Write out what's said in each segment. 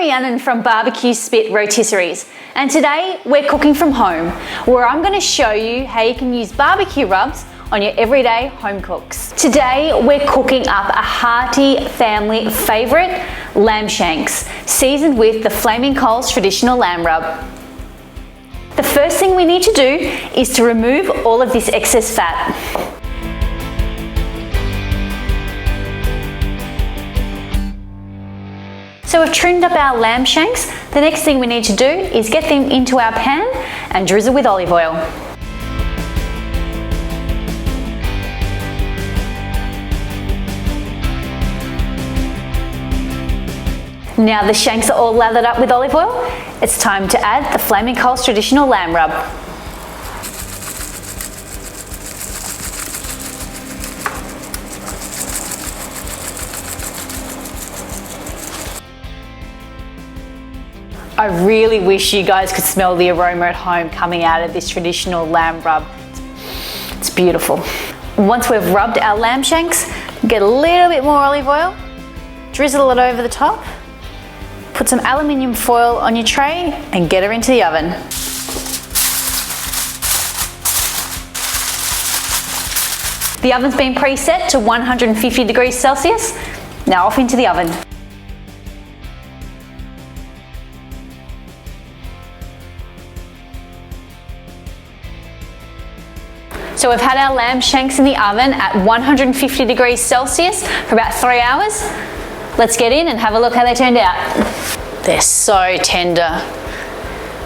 Rhiannon from Barbecue Spit Rotisseries, and today we're cooking from home, where I'm going to show you how you can use barbecue rubs on your everyday home cooks. Today we're cooking up a hearty family favourite, lamb shanks, seasoned with the Flaming Coals traditional lamb rub. The first thing we need to do is to remove all of this excess fat. So we've trimmed up our lamb shanks. The next thing we need to do is get them into our pan and drizzle with olive oil. Now the shanks are all lathered up with olive oil, it's time to add the Flaming Coals traditional lamb rub. I really wish you guys could smell the aroma at home coming out of this traditional lamb rub. It's beautiful. Once we've rubbed our lamb shanks, get a little bit more olive oil, drizzle it over the top, put some aluminium foil on your tray and get her into the oven. The oven's been preset to 150 degrees Celsius. Now off into the oven. So we've had our lamb shanks in the oven at 150 degrees Celsius for about 3 hours. Let's get in and have a look how they turned out. They're so tender.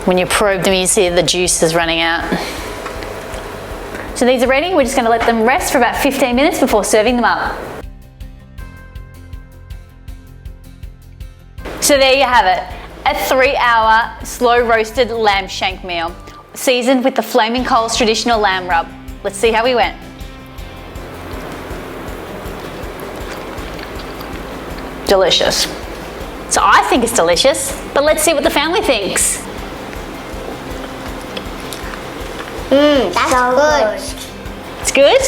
When you probe them, you see the juices running out. So these are ready. We're just going to let them rest for about 15 minutes before serving them up. So there you have it, a 3-hour slow roasted lamb shank meal, seasoned with the Flaming Coals traditional lamb rub. Let's see how we went. Delicious. So I think it's delicious, but let's see what the family thinks. That's so good. It's good?